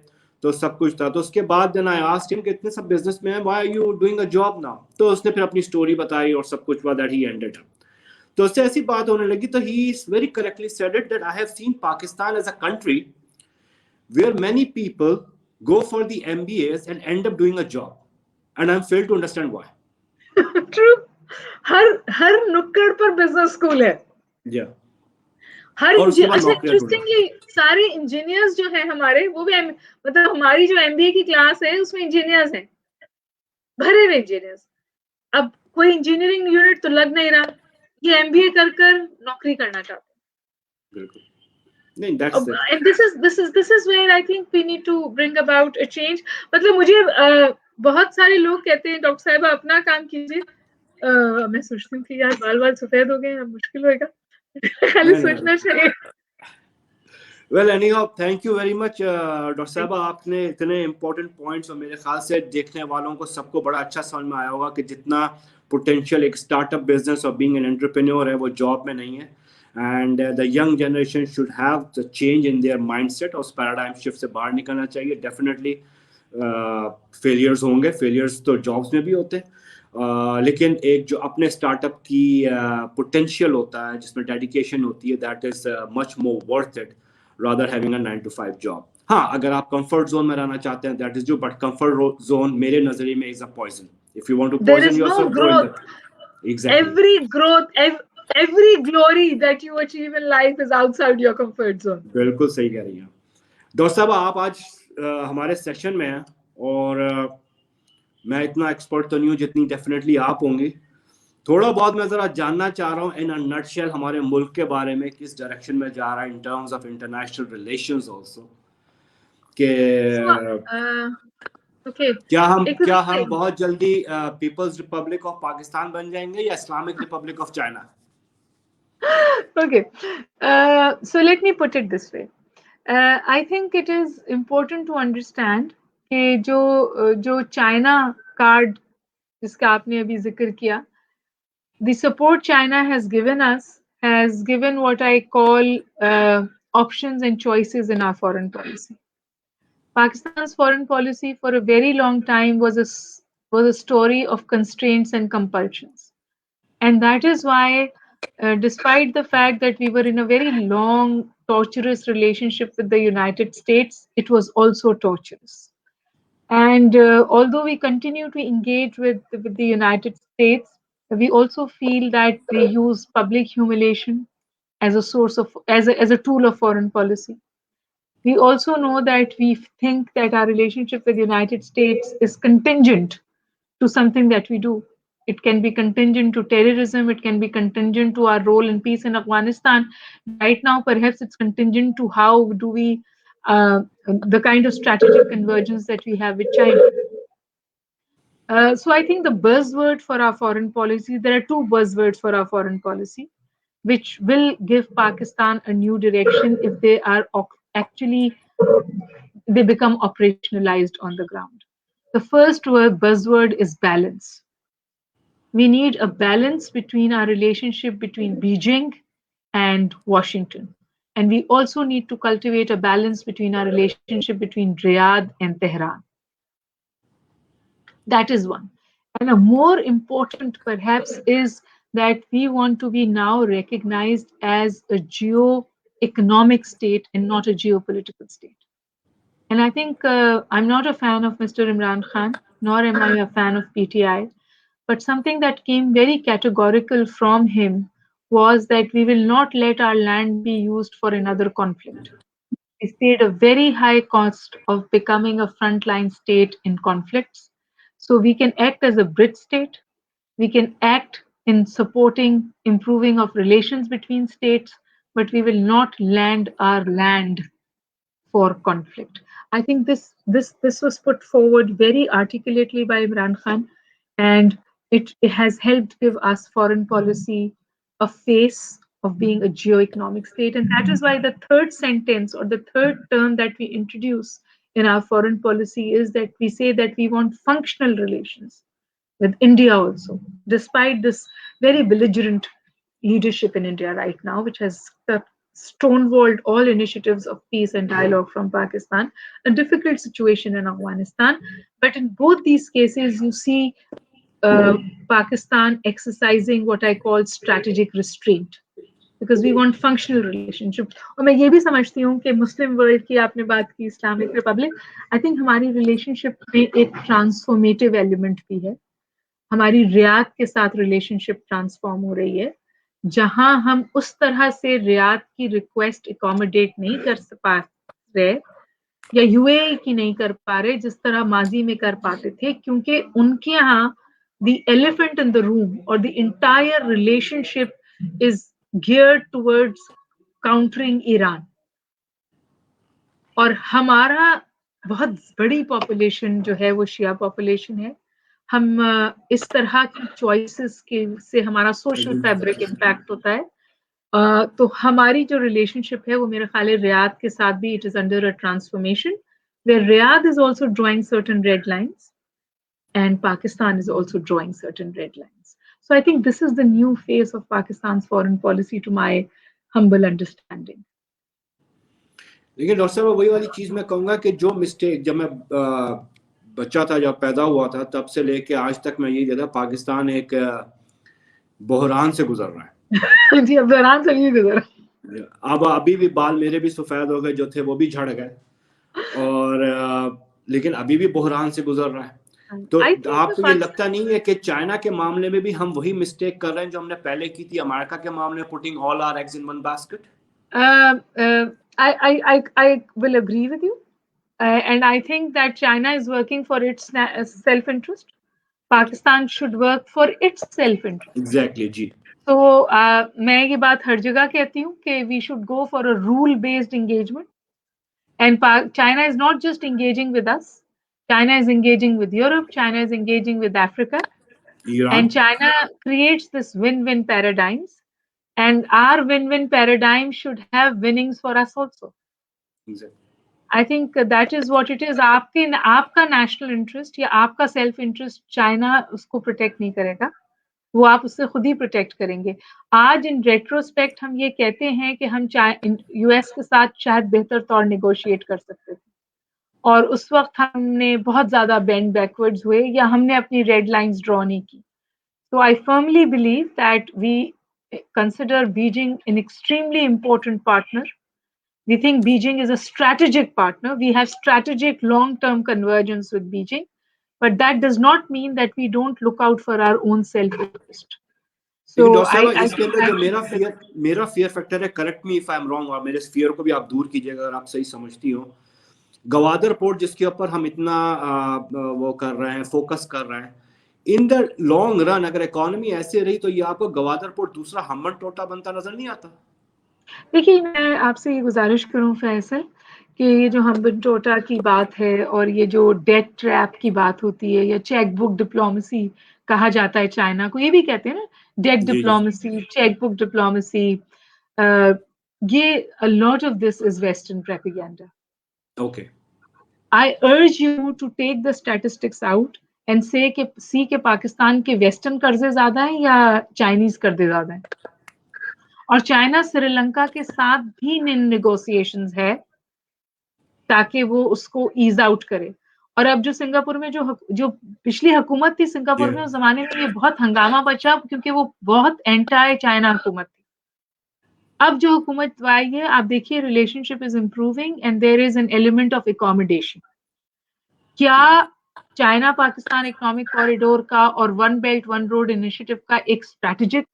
तो सब कुछ था। तो उसके बाद देन आई आस्क्ड हिम कि इतने सब बिजनेस में है, why are you doing a job now? तो उसने फिर अपनी स्टोरी बताई और सब कुछ हुआ, दैट ही एंडेड। तो उससे ऐसी बात होने लगी, तो he very correctly said it that I have seen Pakistan as a country where many people go for the MBAs and end up doing a job, and I'm failed to understand why. True. हर नुक्कड़ पर business school है। Yeah. हर और उसके बाद अच्छा, नौकरियां ढूंढो। इंटरेस्टिंगली सारे इंजीनियर्स जो हैं हमारे, वो भी मतलब हमारी जो एमबीए की क्लास है उसमें इंजीनियर्स हैं, भरे हुए इंजीनियर्स। अब कोई इंजीनियरिंग यूनिट तो लग नहीं रहा, ये एमबीए कर कर नौकरी करना चाहते हैं। बिल्कुल नहीं, that's it. And this is where I think we need to bring about a change. मतलब मुझे बहुत सारे लोग कहते हैं डॉक्टर साहब अपना काम कीजिए, मैं सोचती हूँ कि यार बाल बाल सफेद हो गए, अब मुश्किल होएगा, खाली सोचना चाहिए। Well, anyhow, thank you very much, doctor साहब। आपने इतने important points, और मेरे ख्याल से देखने वालों को सबको बड़ा अच्छा समझ में आया होगा कि जितना potential एक startup business और being an entrepreneur है, वो जॉब में नहीं है। And the young generation should have the change in their mindset, और paradigm shift से बाहर निकलना चाहिए। Definitely failures होंगे, failures तो jobs में भी होते हैं, लेकिन एक जो अपने स्टार्टअप की पोटेंशियल होता है, जिसमें डेडिकेशन होती है, that is much more worth it rather having a 9 to 5 job. हाँ, अगर आप कंफर्ट जोन में रहना चाहते हैं, दैट इज जो, बट कंफर्ट जोन मेरे नजरिए में is a poison. If you want to There poison is no yourself, grow in the growth. Exactly. Every growth, every glory that you achieve in life is outside your comfort zone. बिल्कुल सही कह रही हैं doctor साहब। आप आज हमारे session में हैं, और मैं इतना एक्सपर्ट तो नहीं हूँ जितनी डेफिनेटली आप होंगी। थोड़ा बहुत मैं जरा जानना चाह रहा हूँ इन अ नटशेल हमारे मुल्क के बारे में, किस डायरेक्शन में जा रहा है in terms of international relations also, कि Okay. क्या हम बहुत जल्दी पीपल्स रिपब्लिक ऑफ पाकिस्तान बन जाएंगे, या Islamic Republic of China? Okay. So let me put it this way. I think it is important to understand कि जो चाइना कार्ड जिसका आपने अभी जिक्र किया, the support China has given us has given what I call options and choices in our foreign policy. Pakistan's foreign policy for a very long time was a story of constraints and compulsions. And that is why, despite the fact that we were in a very long, torturous relationship with the United States, it was also torturous. And although we continue to engage with the United States, we also feel that they use public humiliation as a source of as a tool of foreign policy. We also know that we think that our relationship with the United States is contingent to something that we do. It can be contingent to terrorism, it can be contingent to our role in peace in Afghanistan. Right now, perhaps it's contingent to how do we, the kind of strategic convergence that we have with China. So I think the buzzword for our foreign policy, there are two buzzwords for our foreign policy, which will give Pakistan a new direction if they are actually, they become operationalized on the ground. The first buzzword is balance. We need a balance between our relationship between Beijing and Washington. And we also need to cultivate a balance between our relationship between Riyadh and Tehran. That is one. And a more important, perhaps, is that we want to be now recognized as a geo-economic state and not a geopolitical state. And I think I'm not a fan of Mr. Imran Khan, nor am I a fan of PTI. But something that came very categorical from him was that we will not let our land be used for another conflict. He paid a very high cost of becoming a frontline state in conflicts. So we can act as a bridge state. We can act in supporting improving of relations between states, but we will not land our land for conflict. I think this was put forward very articulately by Imran Khan, and it has helped give us foreign policy a face of being a geo-economic state, and that is why the third sentence or the third term that we introduce in our foreign policy is that we say that we want functional relations with India also, despite this very belligerent leadership in India right now, which has stonewalled all initiatives of peace and dialogue from Pakistan, a difficult situation in Afghanistan. But in both these cases, you see Pakistan exercising what I call strategic restraint. Because we want functional relationship. और मैं ये भी समझती हूँ कि मुस्लिम world की आपने बात की, इस्लामिक रिपब्लिक, आई थिंक हमारी रिलेशनशिप में एक ट्रांसफॉर्मेटिव एलिमेंट भी है. हमारी रियाद के साथ रिलेशनशिप ट्रांसफॉर्म हो रही है, जहां हम उस तरह से रियाद की रिक्वेस्ट अकोमोडेट नहीं कर पा रहे या यूएई की नहीं कर पा रहे जिस तरह माजी में कर पाते थे, क्योंकि उनके यहाँ the elephant in the room or the entire relationship is geared towards countering Iran. और हमारा बहुत बड़ी पॉपुलेशन जो है वो शिया पॉपुलेशन है. हम इस तरह की चॉइसेस के से हमारा सोशल फैब्रिक इम्पैक्ट होता है. तो हमारी जो रिलेशनशिप है वो मेरे ख्याल है रियाद के साथ भी it is under a transformation where Riyadh is also drawing certain red lines and Pakistan is also drawing certain red lines. So I think this is the new face of Pakistan's foreign policy to my humble understanding. लेकिन doctor साहब वही वाली चीज मैं कहूंगा कि जो mistake जब मैं बच्चा था, जब पैदा हुआ था, तब से लेके आज तक मैं ये कहता पाकिस्तान एक बहरान से गुजर रहा है. जी, अब बहरान से नहीं गुजर. अब अभी भी बाल मेरे भी सफेद हो गए, जो थे वो भी झड़ गए, और लेकिन अभी भी बहरान से गुजर रहा है. तो आपको ये लगता नहीं है कि चाइना के मामले में भी हम वही मिस्टेक कर रहे हैं जो हमने पहले की थी अमेरिका के मामले में, putting all our eggs in one basket? I will agree with you, and I think that China is working for its self-interest. Pakistan should work for its self-interest. Exactly, जी. So मैं ये बात हर जगह कहती हूँ कि we should go for a rule-based engagement, and China is not just engaging with us. China is engaging with Europe. China is engaging with Africa, Iran. And China creates this win-win paradigms. And our win-win paradigm should have winnings for us also. Exactly. I think that is what it is. आपका national interest या आपका self interest China उसको protect नहीं करेगा, वो आप उससे खुद ही protect करेंगे. आज in retrospect हम ये कहते हैं कि हम US के साथ शायद बेहतर तौर negotiate कर सकते थे, और उस वक्त हमने बहुत ज़्यादा bend backwards हुए या हमने अपनी red lines draw नहीं की. So I firmly believe that we consider Beijing an extremely important partner. We think Beijing is a strategic partner. We have strategic long-term convergence with Beijing, but that does not mean that we don't look out for our own self-interest. So इसके अंदर जो मेरा fear factor है, correct me if I'm wrong, और मेरे fear को भी आप दूर कीजिएगा अगर आप सही समझती हो. गवादर पोर्ट जिसके ऊपर हम इतना वो कर रहे हैं, फोकस कर रहे हैं, इन द लॉन्ग रन अगर इकोनॉमी ऐसे रही तो ये आपको गवादर पोर्ट दूसरा हम्बन टोटा बनता नजर नहीं आता? देखिए, मैं आपसे ये गुजारिश करूं फैसल कि ये जो हम्बन टोटा की बात है और ये जो डेट ट्रैप की बात होती है या चेक बुक डिप्लोमेसी कहा जाता है चाइना को, ये भी कहते हैं ना debt diplomacy, check book diplomacy, ये a lot of this is Western propaganda. Okay. I urge you to take the statistics out and say कि पाकिस्तान के वेस्टर्न कर्जे ज्यादा हैं या चाइनीज कर्जे ज्यादा हैं. और चाइना श्रीलंका के साथ भी नेगोशिएशंस है ताकि वो उसको ईज आउट करे. और अब जो सिंगापुर में जो पिछली हुकूमत थी सिंगापुर में, उस जमाने में ये बहुत हंगामा बचा क्योंकि वो बहुत एंटी चाइना हुकूमत थी. अब जो हुकूमत आई है, आप देखिए relationship is improving and there is an element of accommodation. क्या चाइना पाकिस्तान इकोनॉमिक कॉरिडोर का और one belt one road initiative का एक स्ट्रैटेजिक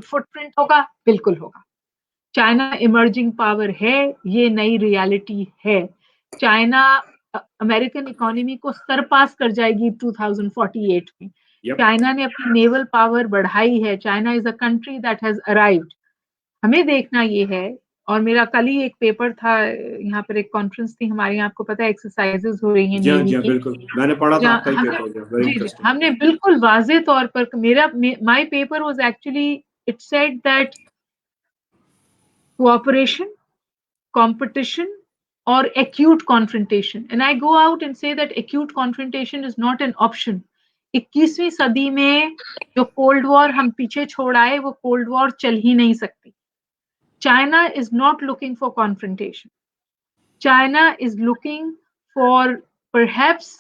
फुटप्रिंट होगा? बिल्कुल होगा. चाइना इमर्जिंग पावर है, ये नई रियलिटी है. चाइना अमेरिकन इकोनॉमी को सरपास कर जाएगी 2048 में। Yep. चाइना ने अपनी नेवल पावर बढ़ाई है, China is a country that has arrived. हमें देखना ये है, और मेरा कल ही एक पेपर था, यहाँ पर एक कॉन्फ्रेंस थी हमारे यहाँ, आपको पता है एक्सरसाइजेज हो रही हैं जी नेवी हाँ, की, बिल्कुल मैंने पढ़ा था आपका ही हमने पेपर, वेरी जी इंटरेस्टिंग। हमने बिल्कुल वाजे तौर पर, my paper was actually, it said that cooperation, competition, or acute confrontation. And I go out and say that acute confrontation is not an option. 21वीं सदी में जो कोल्ड वॉर हम पीछे छोड़ आए, वो कोल्ड वॉर चल ही नहीं सकती। China is not looking for confrontation. China is looking for perhaps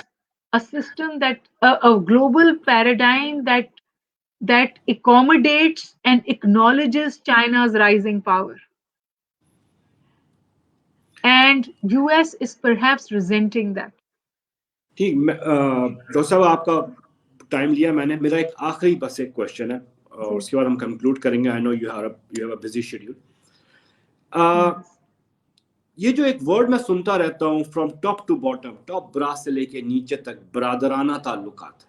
a system that a global paradigm that accommodates and acknowledges China's rising power. And US is perhaps resenting that. ठीक, doctor साहब आपका time लिया मैंने, मेरा एक आखिरी बस एक क्वेश्चन है और उसके बाद हम कंक्लूड करेंगे। I know you have a busy schedule. ये जो एक वर्ड मैं सुनता रहता हूँ from top to bottom, top brass से लेके नीचे तक, बरादराना ताल्लुकात।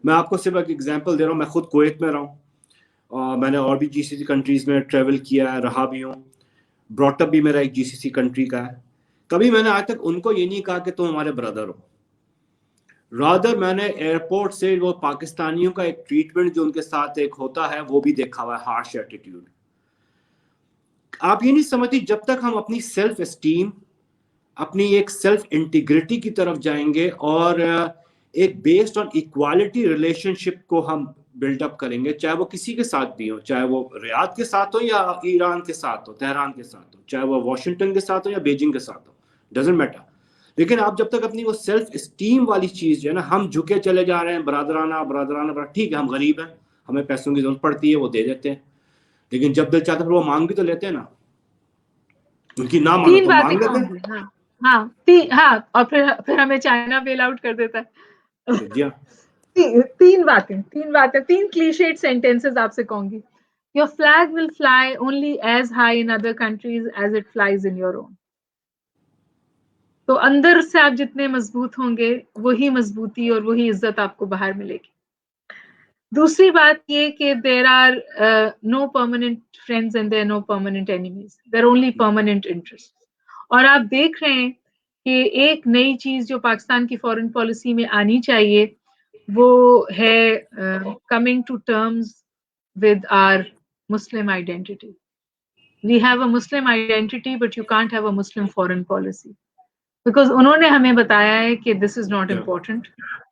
मैं आपको सिर्फ एक एग्जांपल दे रहा हूँ, मैं खुद कुवैत में रहा हूँ, मैंने और भी जीसीसी कंट्रीज में ट्रेवल किया है, रहा भी हूँ, ब्रॉटअप भी मेरा एक जीसीसी कंट्री का है। कभी मैंने आज तक उनको ये नहीं कहा कि तुम हमारे ब्रदर हो। रादर मैंने एयरपोर्ट से वो पाकिस्तानियों का एक ट्रीटमेंट जो उनके साथ एक होता है वो भी देखा हुआ है, हार्श एटीट्यूड। आप ये नहीं समझती जब तक हम अपनी सेल्फ एस्टीम, अपनी एक सेल्फ इंटीग्रिटी की तरफ जाएंगे और एक बेस्ड ऑन इक्वालिटी रिलेशनशिप को हम बिल्डअप करेंगे, चाहे वो किसी के साथ भी हो, चाहे वो रियाद के साथ हो या ईरान के साथ हो, तेहरान के साथ हो, चाहे वो वॉशिंगटन के साथ हो या बीजिंग के साथ हो, डजेंट मैटर। लेकिन आप जब तक अपनी वो सेल्फ एस्टीम वाली चीज जो है ना, हम झुके चले जा रहे हैं, बरादराना, ठीक है हम गरीब हैं, हमें पैसों की जरूरत पड़ती है, वो दे देते हैं, लेकिन जब दिल चाहता है वो मांग भी तो लेते हैं ना, उनकी ना मानो तो मांग लेते हैं। हाँ, और फिर हमें चाइना बेल आउट कर देता है। जी हाँ, तीन बातें, तीन क्लीशेड सेंटेंसेस आपसे कहूंगी। Your flag will fly only as high in other countries as it flies in your own. तो अंदर से आप जितने मजबूत होंगे, वही मजबूती और वही इज्जत आपको बाहर मिलेगी। दूसरी बात ये कि there are no permanent friends and there are no permanent enemies. There are only permanent interests. और आप देख रहे हैं कि एक नई चीज जो पाकिस्तान की फॉरेन पॉलिसी में आनी चाहिए वो है coming to terms with our Muslim identity. We have a Muslim identity, but you can't have a Muslim foreign policy. Because उन्होंने हमें बताया है कि this is not important,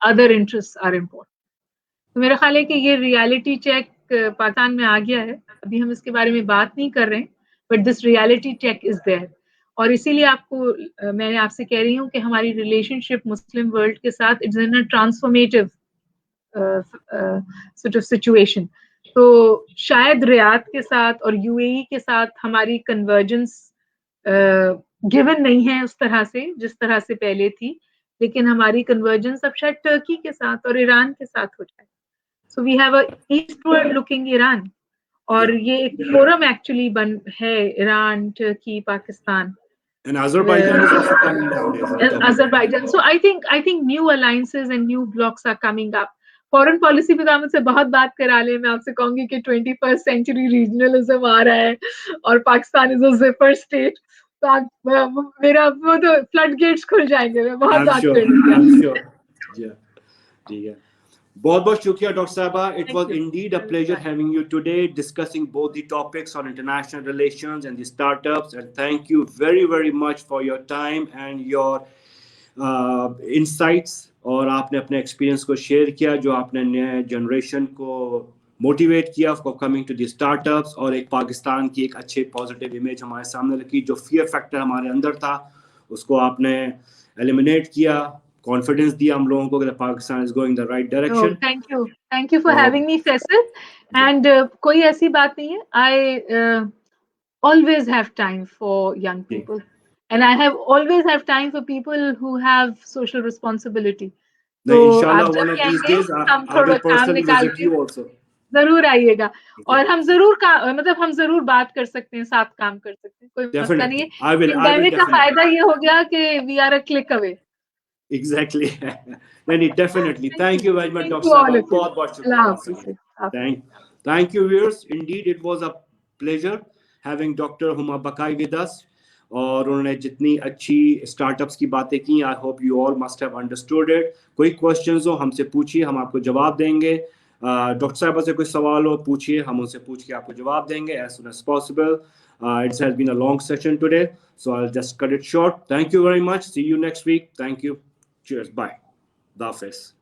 other interests are important. तो मेरा ख्याल है कि ये रियलिटी चेक पाकिस्तान में आ गया है, अभी हम इसके बारे में बात नहीं कर रहे हैं, but this reality check is there. और इसीलिए आपको मैं आपसे कह रही हूँ कि हमारी रिलेशनशिप मुस्लिम वर्ल्ड के साथ it's in a transformative sort of situation. तो शायद रियाद के साथ और यूएई के साथ हमारी कन्वर्जेंस गिवन नहीं है उस तरह से जिस तरह से पहले थी, लेकिन हमारी कन्वर्जेंस अब शायद टर्की के साथ और ईरान के साथ हो जाए। So we have a eastward looking Iran, और ये एक फोरम एक्चुअली बन है Iran, Turkey, Pakistan, and Azerbaijan is also coming nowadays. Azerbaijan. So I think new alliances and new blocks are coming up. Foreign policy पे तो मुझसे बहुत बात करा ले, मैं आपसे कहूंगी कि 21st सेंचुरी रीजनलिज्म आ रहा है और Pakistan is a zipper state, तो आप मेरा वो तो फ्लड गेट्स खुल जाएंगे, मैं बहुत बात करूंगी। ठीक है, बहुत बहुत शुक्रिया डॉक्टर साहबा। It was indeed a pleasure having you today discussing both the topics on international relations and the startups, and thank you very very much for your time and your insights, और आपने अपने experience को share किया, जो आपने नए generation को motivate किया for coming to the startups, और एक पाकिस्तान की एक अच्छे पॉजिटिव इमेज हमारे सामने रखी। जो फियर फैक्टर हमारे अंदर था उसको आपने एलिमिनेट किया, कॉन्फिडेंस दिया हम लोगों को कि Pakistan is going the right direction. Thank you for having me Faisal, and कोई ऐसी बात नहीं है, आई always have time for young people, and I have always have time for people who have social responsibility. So inshallah one of these days I will personally visit you also. जरूर आइएगा, और हम जरूर मतलब हम जरूर बात कर सकते हैं, साथ काम कर सकते हैं, कोई मसला नहीं है। Pandemic का फायदा ये हो गया कि we are a click away. Exactly. नहीं, definitely. Thank you very much, Thank Dr. you all Sahiba. of you. बहुत शुक्रिया अल्लाह आपका। हाफिज़। Thank you, viewers. Indeed, it was a pleasure having Dr. Huma Bakai with us. और उन्होंने जितनी अच्छी startups की बातें की, आई hope you all must have understood it. कोई क्वेश्चंस हो हमसे पूछिए, हम आपको जवाब देंगे। डॉक्टर साहबा से कोई सवाल हो पूछिए, हम उनसे पूछ के आपको जवाब देंगे as soon as possible. It has been a long session today, so I'll just cut it short. Thank you very much. See you next week. Thank you. Cheers. Bye. Dafis.